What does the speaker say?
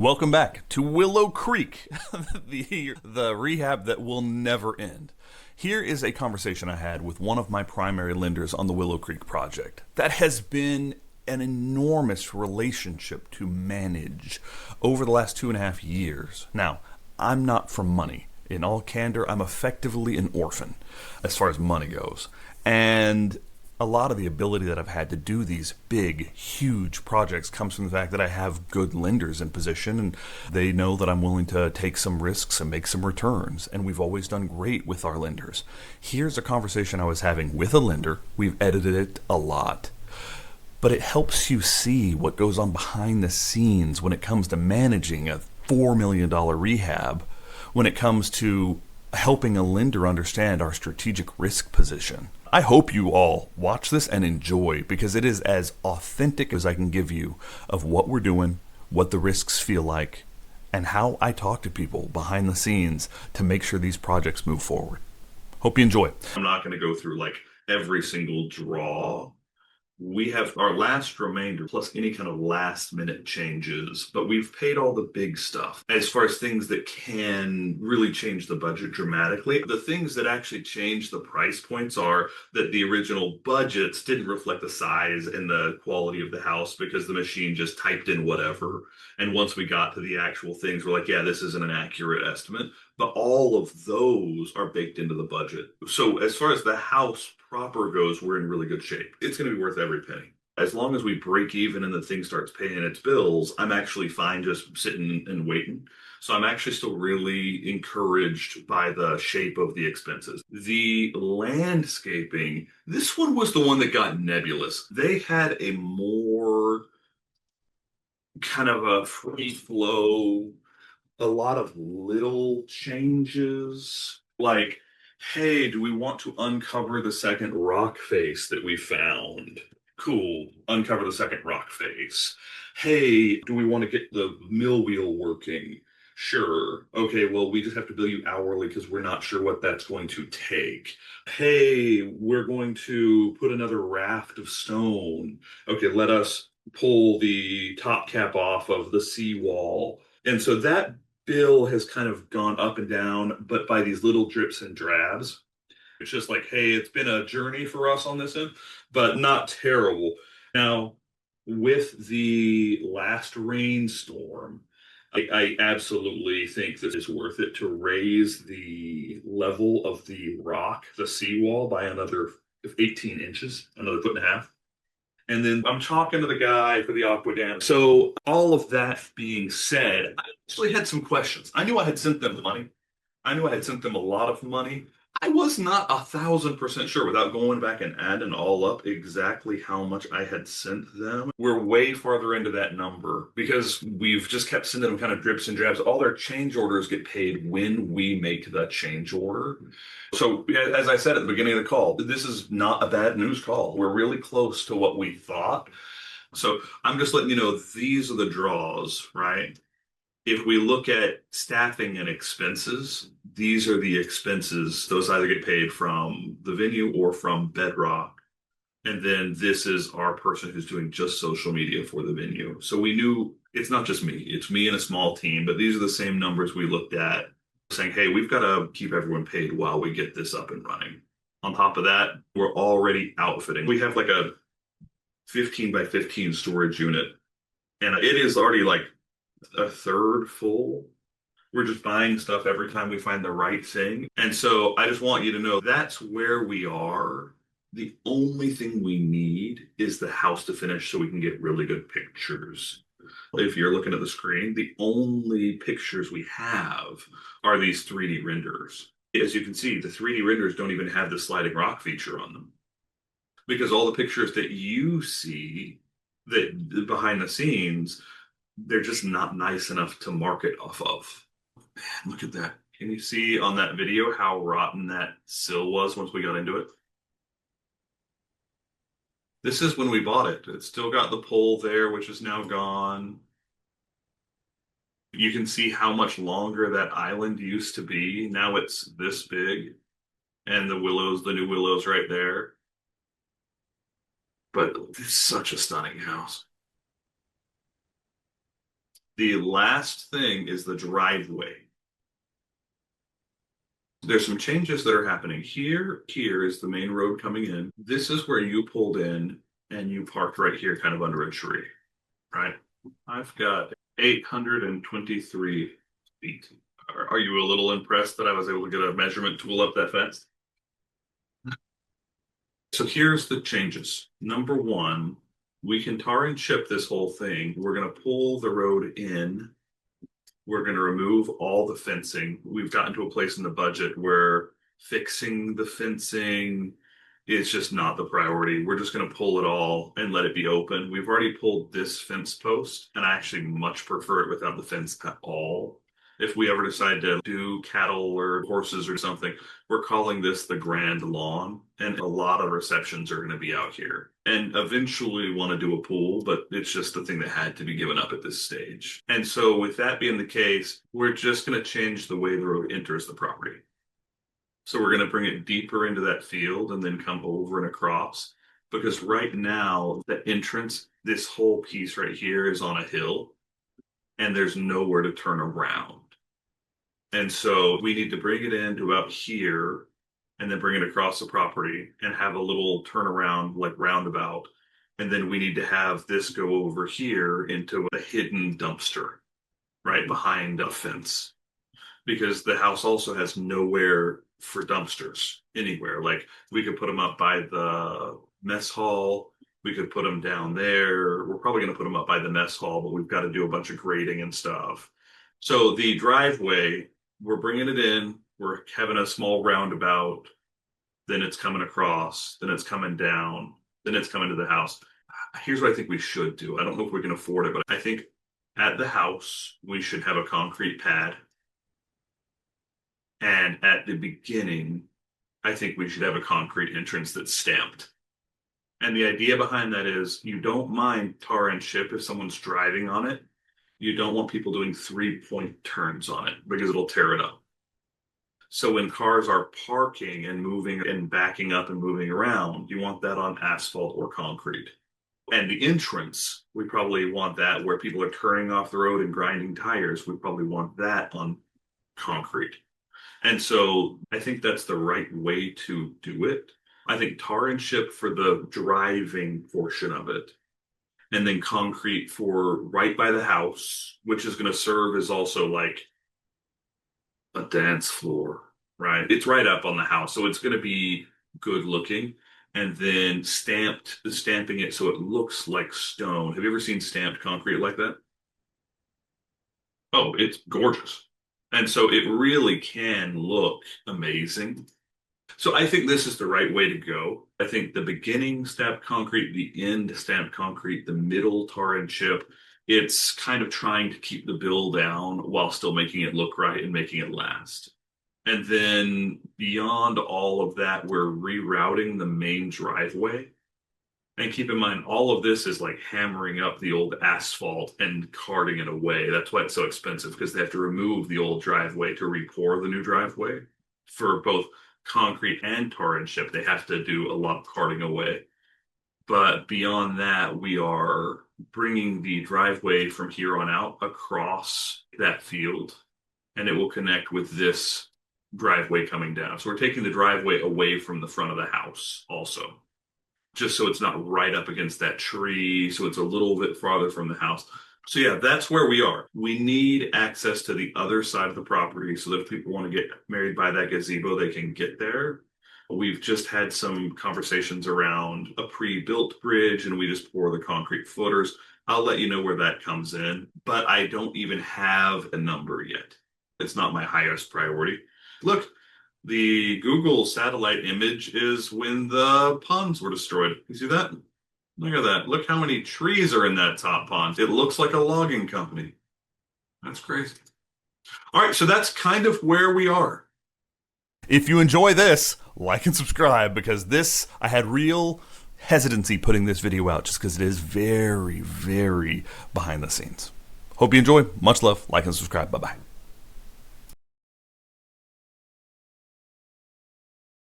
Welcome back to Willow Creek, the rehab that will never end. Here is a conversation I had with one of my primary lenders on the Willow Creek project. That has been an enormous relationship to manage over the last 2.5 years. Now, I'm not from money. In all candor, I'm effectively an orphan as far as money goes. And a lot of the ability that I've had to do these big, huge projects comes from the fact that I have good lenders in position and they know that I'm willing to take some risks and make some returns. And we've always done great with our lenders. Here's a conversation I was having with a lender. We've edited it a lot. But it helps you see what goes on behind the scenes when it comes to managing a $4 million rehab, when it comes to helping a lender understand our strategic risk position. I hope you all watch this and enjoy, because it is as authentic as I can give you of what we're doing, what the risks feel like, and how I talk to people behind the scenes to make sure these projects move forward. Hope you enjoy. I'm not going to go through like every single draw. We have our last remainder plus any kind of last minute changes, but we've paid all the big stuff. As far as things that can really change the budget dramatically, the things that actually change the price points are that the original budgets didn't reflect the size and the quality of the house because the machine just typed in whatever. And once we got to the actual things, we're like, yeah, this isn't an accurate estimate. But all of those are baked into the budget. So as far as the house proper goes, we're in really good shape. It's going to be worth every penny. As long as we break even and the thing starts paying its bills, I'm actually fine just sitting and waiting. So I'm actually still really encouraged by the shape of the expenses. The landscaping, this one was the one that got nebulous. They had a more kind of a free flow, a lot of little changes, like, hey, do we want to uncover the second rock face that we found? Cool, uncover the second rock face. Hey, do we want to get the mill wheel working? Sure. Okay, well, we just have to bill you hourly because we're not sure what that's going to take. Hey, we're going to put another raft of stone. Okay, let us pull the top cap off of the seawall. And so that bill has kind of gone up and down, but by these little drips and drabs. It's just like, hey, it's been a journey for us on this end, but not terrible. Now, with the last rainstorm, I absolutely think that it's worth it to raise the level of the rock, the seawall, by another 18 inches, another foot and a half. And then I'm talking to the guy for the aqua dam. So all of that being said, I actually had some questions. I knew I had sent them money. I knew I had sent them a lot of money. I was not 1,000% sure without going back and adding all up exactly how much I had sent them. We're way farther into that number because we've just kept sending them kind of drips and drabs. All their change orders get paid when we make the change order. So, as I said at the beginning of the call, this is not a bad news call. We're really close to what we thought. So, I'm just letting you know these are the draws, right? If we look at staffing and expenses, these are the expenses. Those either get paid from the venue or from Bedrock. And then this is our person who's doing just social media for the venue. So we knew it's not just me, it's me and a small team, but these are the same numbers we looked at saying, hey, we've got to keep everyone paid while we get this up and running. On top of that, we're already outfitting. We have like a 15 by 15 storage unit, and it is already like a third full. We're just buying stuff every time we find the right thing. And so I just want you to know that's where we are. The only thing we need is the house to finish so we can get really good pictures. If you're looking at the screen, the only pictures we have are these 3D renders. As you can see, the 3D renders don't even have the sliding rock feature on them, because all the pictures that you see that behind the scenes, they're just not nice enough to market off of. Man, look at that. Can you see on that video how rotten that sill was once we got into it? This is when we bought it. It's still got the pole there, which is now gone. You can see how much longer that island used to be. Now it's this big. And the willows, the new willows right there. But it's such a stunning house. The last thing is the driveway. There's some changes that are happening here. Here is the main road coming in. This is where you pulled in and you parked right here, kind of under a tree, right? I've got 823 feet. Are you a little impressed that I was able to get a measurement tool up that fast? So here's the changes. Number one, we can tar and chip this whole thing. We're going to pull the road in. We're going to remove all the fencing. We've gotten to a place in the budget where fixing the fencing is just not the priority. We're just going to pull it all and let it be open. We've already pulled this fence post, and I actually much prefer it without the fence at all. If we ever decide to do cattle or horses or something, we're calling this the Grand Lawn, and a lot of receptions are going to be out here. And eventually we want to do a pool, but it's just the thing that had to be given up at this stage. And so with that being the case, we're just going to change the way the road enters the property. So we're going to bring it deeper into that field and then come over and across. Because right now, the entrance, this whole piece right here is on a hill, and there's nowhere to turn around. And so we need to bring it in to about here and then bring it across the property and have a little turnaround, like roundabout. And then we need to have this go over here into a hidden dumpster right behind a fence, because the house also has nowhere for dumpsters anywhere. Like we could put them up by the mess hall. We could put them down there. We're probably going to put them up by the mess hall, but we've got to do a bunch of grading and stuff. So the driveway, we're bringing it in. We're having a small roundabout. Then it's coming across. Then it's coming down. Then it's coming to the house. Here's what I think we should do. I don't know if we can afford it, but I think at the house, we should have a concrete pad. And at the beginning, I think we should have a concrete entrance that's stamped. And the idea behind that is you don't mind tar and chip if someone's driving on it. You don't want people doing 3-point turns on it because it'll tear it up. So when cars are parking and moving and backing up and moving around, you want that on asphalt or concrete. And the entrance, we probably want that where people are turning off the road and grinding tires. We probably want that on concrete. And so I think that's the right way to do it. I think tar and chip for the driving portion of it, and then concrete for right by the house, which is going to serve as also like a dance floor, right? It's right up on the house, so it's going to be good looking. And then stamping it so it looks like stone. Have you ever seen stamped concrete like that? Oh, it's gorgeous. And so it really can look amazing. So I think this is the right way to go. I think the beginning stamped concrete, the end stamped concrete, the middle tar and chip, it's kind of trying to keep the bill down while still making it look right and making it last. And then beyond all of that, we're rerouting the main driveway. And keep in mind, all of this is like hammering up the old asphalt and carting it away. That's why it's so expensive, because they have to remove the old driveway to re-pour the new driveway. For both concrete and tar and chip, they have to do a lot of carting away. But beyond that, we are bringing the driveway from here on out across that field, and it will connect with this driveway coming down. So we're taking the driveway away from the front of the house also, just so it's not right up against that tree, so it's a little bit farther from the house. So yeah, that's where we are. We need access to the other side of the property so that if people want to get married by that gazebo, they can get there. We've just had some conversations around a pre-built bridge, and we just pour the concrete footers. I'll let you know where that comes in, but I don't even have a number yet. It's not my highest priority. Look, the Google satellite image is when the ponds were destroyed. You see that? Look at that. Look how many trees are in that top pond. It looks like a logging company. That's crazy. All right, so that's kind of where we are. If you enjoy this, like and subscribe, because this, I had real hesitancy putting this video out just because it is very, very behind the scenes. Hope you enjoy. Much love. Like and subscribe. Bye-bye.